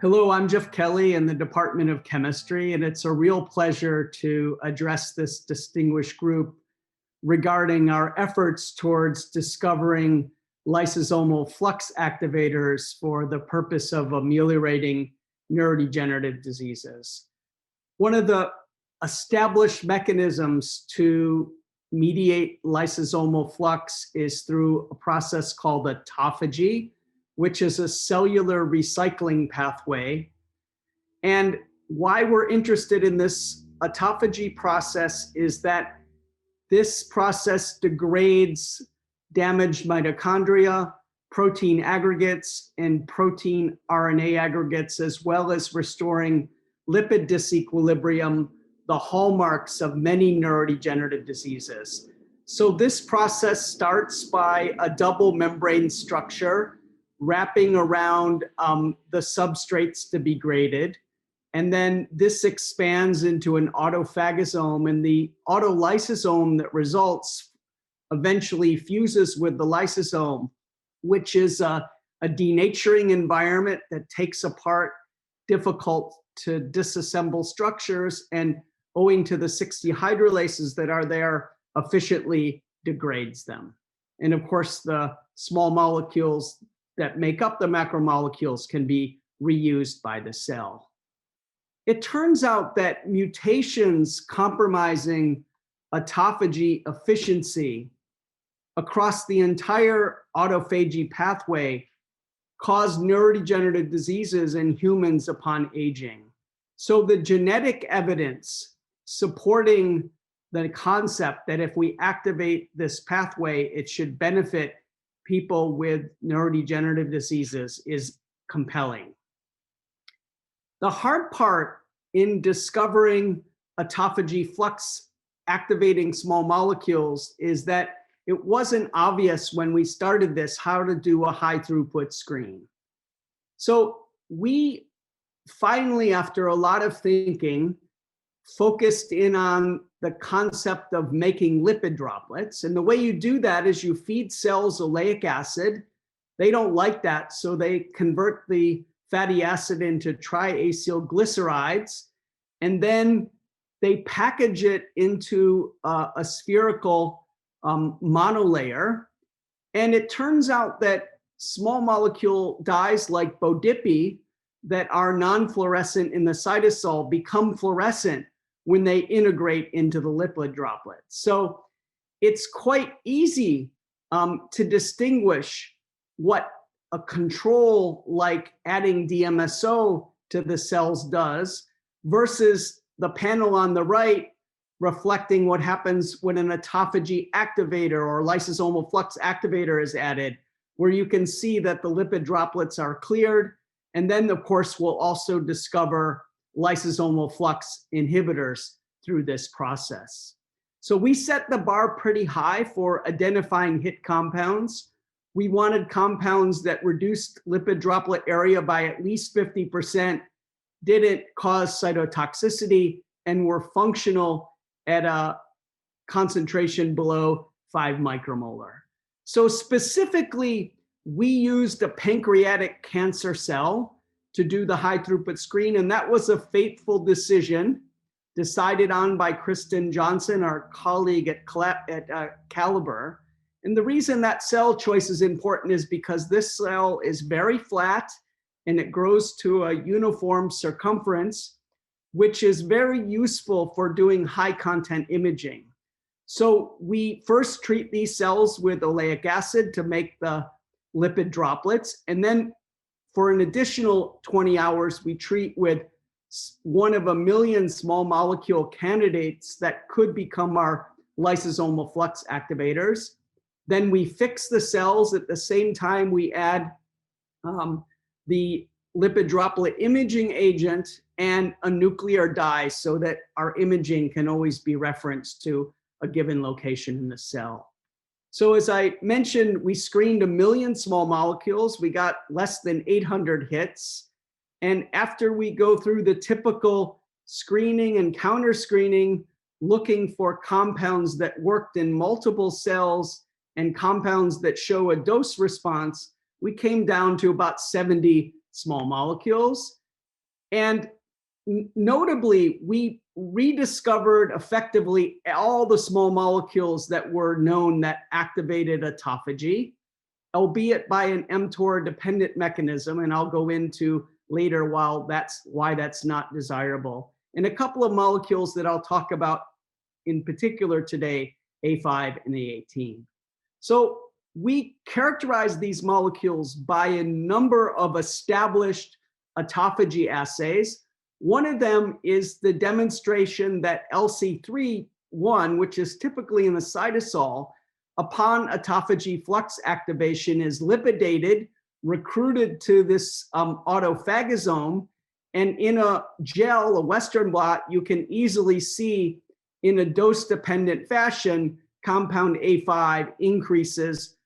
Hello, I'm Jeff Kelly in the Department of Chemistry, and it's a real pleasure to address this distinguished group regarding our efforts towards discovering lysosomal flux activators for the purpose of ameliorating neurodegenerative diseases. One of the established mechanisms to mediate lysosomal flux is through a process called autophagy, which is a cellular recycling pathway. And why we're interested in this autophagy process is that this process degrades damaged mitochondria, protein aggregates, and protein RNA aggregates, as well as restoring lipid disequilibrium, the hallmarks of many neurodegenerative diseases. So this process starts by a double membrane structure wrapping around the substrates to be graded. And then this expands into an autophagosome, and the autolysosome that results eventually fuses with the lysosome, which is a denaturing environment that takes apart difficult to disassemble structures, and owing to the 60 hydrolases that are there, efficiently degrades them. And of course, the small molecules that make up the macromolecules can be reused by the cell. It turns out that mutations compromising autophagy efficiency across the entire autophagy pathway cause neurodegenerative diseases in humans upon aging. So the genetic evidence supporting the concept that if we activate this pathway, it should benefit people with neurodegenerative diseases is compelling. The hard part in discovering autophagy flux activating small molecules is that it wasn't obvious when we started this how to do a high throughput screen. So we finally, after a lot of thinking, focused in on the concept of making lipid droplets. And the way you do that is you feed cells oleic acid. They don't like that, so they convert the fatty acid into triacylglycerides, and then they package it into a spherical monolayer. And it turns out that small molecule dyes like BODIPI that are non-fluorescent in the cytosol become fluorescent when they integrate into the lipid droplet. So it's quite easy to distinguish what a control like adding DMSO to the cells does versus the panel on the right reflecting what happens when an autophagy activator or lysosomal flux activator is added, where you can see that the lipid droplets are cleared. And then, of course, we'll also discover lysosomal flux inhibitors through this process. So we set the bar pretty high for identifying hit compounds. We wanted compounds that reduced lipid droplet area by at least 50%, didn't cause cytotoxicity, and were functional at a concentration below 5 micromolar. So specifically, we used a pancreatic cancer cell to do the high throughput screen, and that was a fateful decision decided on by Kristen Johnson, our colleague at Caliber. And the reason that cell choice is important is because this cell is very flat and it grows to a uniform circumference, which is very useful for doing high content imaging. So we first treat these cells with oleic acid to make the lipid droplets, and then for an additional 20 hours, we treat with one of a million small molecule candidates that could become our lysosomal flux activators. Then we fix the cells. At the same time, we add the lipid droplet imaging agent and a nuclear dye so that our imaging can always be referenced to a given location in the cell. So as I mentioned, we screened 1 million small molecules. We got less than 800 hits. And after we go through the typical screening and counter screening, looking for compounds that worked in multiple cells and compounds that show a dose response, we came down to about 70 small molecules. And notably, we rediscovered effectively all the small molecules that were known that activated autophagy, albeit by an mTOR-dependent mechanism, and I'll go into later why that's not desirable. And a couple of molecules that I'll talk about in particular today, A5 and A18. So we characterize these molecules by a number of established autophagy assays. One of them is the demonstration that LC3-1, which is typically in the cytosol, upon autophagy flux activation is lipidated, recruited to this autophagosome, and in a gel, a Western blot, you can easily see in a dose-dependent fashion, compound A5 increases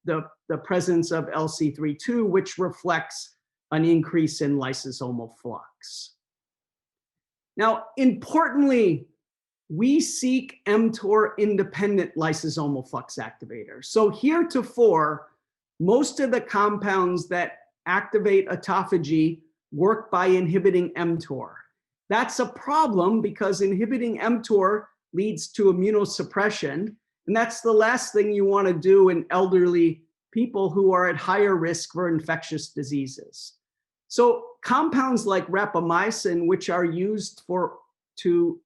the presence of LC3-2, which reflects an increase in lysosomal flux. Now, importantly, we seek mTOR-independent lysosomal flux activators. So heretofore, most of the compounds that activate autophagy work by inhibiting mTOR. That's a problem because inhibiting mTOR leads to immunosuppression, and that's the last thing you want to do in elderly people who are at higher risk for infectious diseases. So compounds like rapamycin, which are used to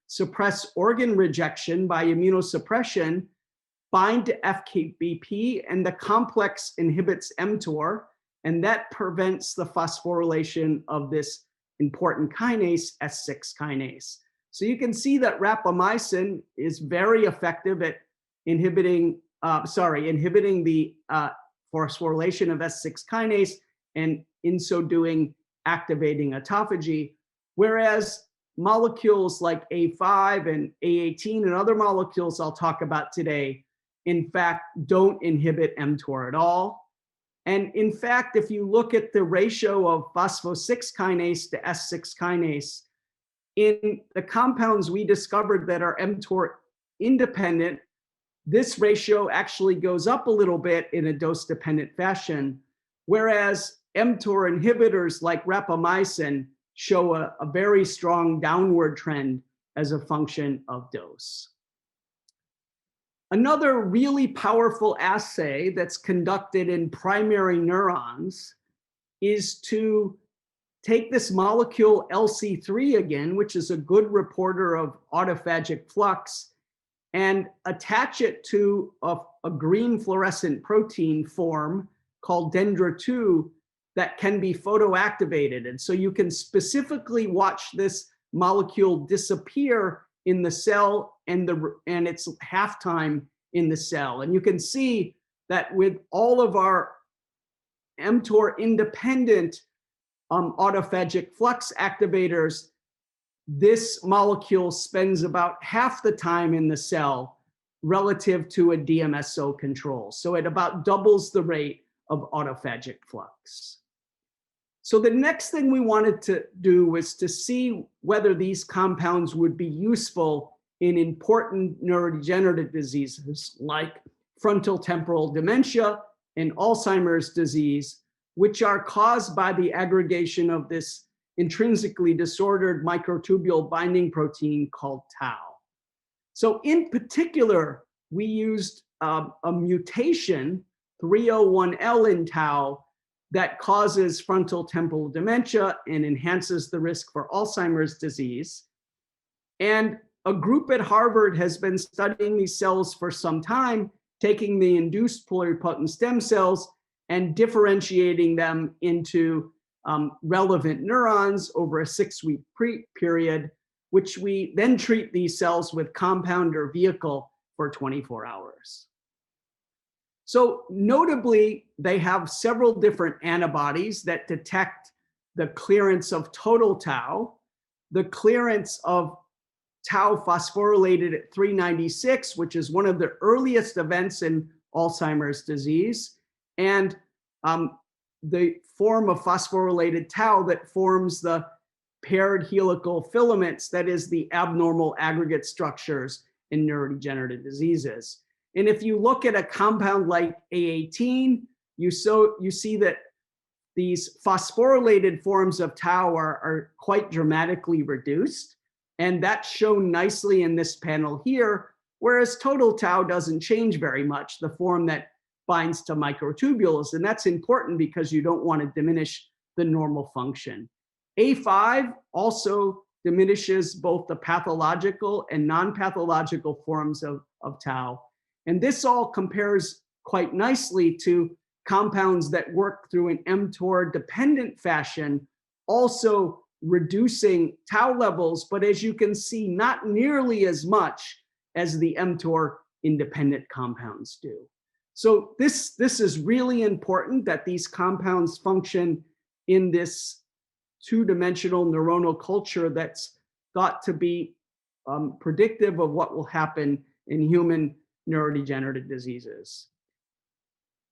suppress organ rejection by immunosuppression, bind to FKBP, and the complex inhibits mTOR, and that prevents the phosphorylation of this important kinase, S6 kinase. So you can see that rapamycin is very effective at inhibiting the phosphorylation of S6 kinase, and in so doing, activating autophagy, whereas molecules like A5 and A18 and other molecules I'll talk about today, in fact, don't inhibit mTOR at all. And in fact, if you look at the ratio of phospho-6 kinase to S6 kinase, in the compounds we discovered that are mTOR independent, this ratio actually goes up a little bit in a dose-dependent fashion, whereas mTOR inhibitors like rapamycin show a very strong downward trend as a function of dose. Another really powerful assay that's conducted in primary neurons is to take this molecule LC3 again, which is a good reporter of autophagic flux, and attach it to a green fluorescent protein form called Dendra2 that can be photoactivated. And so you can specifically watch this molecule disappear in the cell and its halftime in the cell. And you can see that with all of our mTOR independent autophagic flux activators, this molecule spends about half the time in the cell relative to a DMSO control. So it about doubles the rate of autophagic flux. So the next thing we wanted to do was to see whether these compounds would be useful in important neurodegenerative diseases like frontotemporal dementia and Alzheimer's disease, which are caused by the aggregation of this intrinsically disordered microtubule binding protein called tau. So in particular, we used a mutation, 301L in tau, that causes frontotemporal dementia and enhances the risk for Alzheimer's disease. And a group at Harvard has been studying these cells for some time, taking the induced pluripotent stem cells and differentiating them into relevant neurons over a 6-week period, which we then treat these cells with compound or vehicle for 24 hours. So notably, they have several different antibodies that detect the clearance of total tau, the clearance of tau phosphorylated at 396, which is one of the earliest events in Alzheimer's disease, and the form of phosphorylated tau that forms the paired helical filaments, that is the abnormal aggregate structures in neurodegenerative diseases. And if you look at a compound like A18, you see that these phosphorylated forms of tau are quite dramatically reduced. And that's shown nicely in this panel here, whereas total tau doesn't change very much, the form that binds to microtubules. And that's important because you don't want to diminish the normal function. A5 also diminishes both the pathological and non-pathological forms of tau. And this all compares quite nicely to compounds that work through an mTOR-dependent fashion, also reducing tau levels, but as you can see, not nearly as much as the mTOR-independent compounds do. So this is really important that these compounds function in this two-dimensional neuronal culture that's thought to be predictive of what will happen in human neurodegenerative diseases.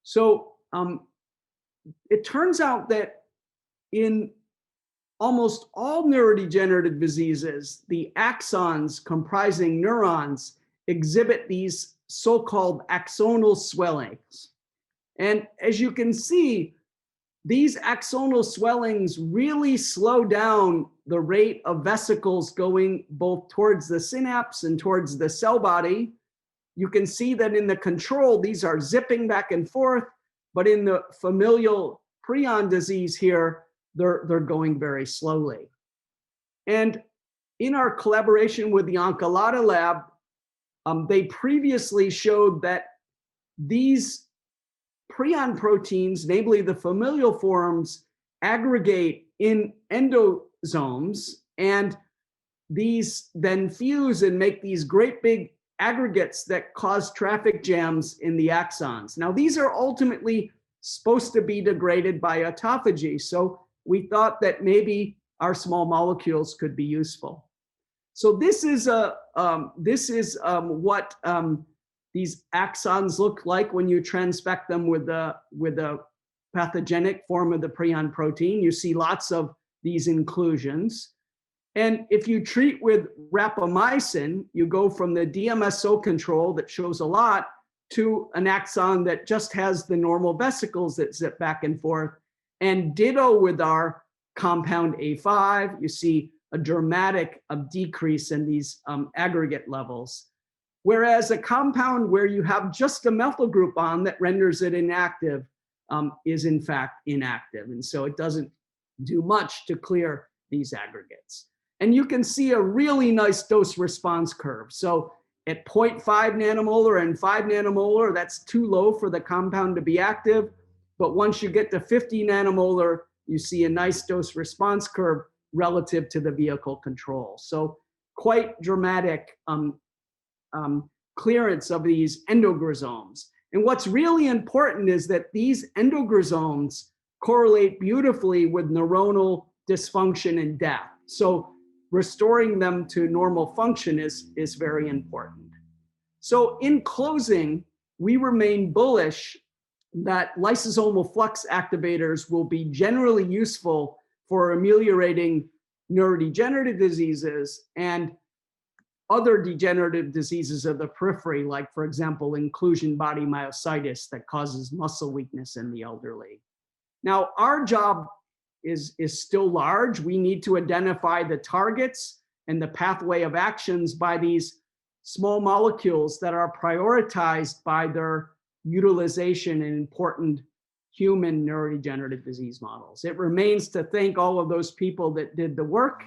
So it turns out that in almost all neurodegenerative diseases, the axons comprising neurons exhibit these so-called axonal swellings. And as you can see, these axonal swellings really slow down the rate of vesicles going both towards the synapse and towards the cell body. You can see that in the control, these are zipping back and forth, but in the familial prion disease here, they're going very slowly. And in our collaboration with the Oncolata lab, they previously showed that these prion proteins, namely the familial forms, aggregate in endosomes, and these then fuse and make these great big aggregates that cause traffic jams in the axons. Now, these are ultimately supposed to be degraded by autophagy, so we thought that maybe our small molecules could be useful. So this is what these axons look like when you transfect them with a pathogenic form of the prion protein. You see lots of these inclusions. And if you treat with rapamycin, you go from the DMSO control that shows a lot to an axon that just has the normal vesicles that zip back and forth. And ditto with our compound A5, you see a dramatic decrease in these aggregate levels. Whereas a compound where you have just a methyl group on that renders it inactive is in fact inactive. And so it doesn't do much to clear these aggregates. And you can see a really nice dose response curve. So at 0.5 nanomolar and 5 nanomolar, that's too low for the compound to be active. But once you get to 50 nanomolar, you see a nice dose response curve relative to the vehicle control. So quite dramatic clearance of these endogrosomes. And what's really important is that these endogrosomes correlate beautifully with neuronal dysfunction and death. So restoring them to normal function is very important. So in closing, we remain bullish that lysosomal flux activators will be generally useful for ameliorating neurodegenerative diseases and other degenerative diseases of the periphery, like, for example, inclusion body myositis that causes muscle weakness in the elderly. Now, our job is still large. We need to identify the targets and the pathway of actions by these small molecules that are prioritized by their utilization in important human neurodegenerative disease models. It remains to thank all of those people that did the work.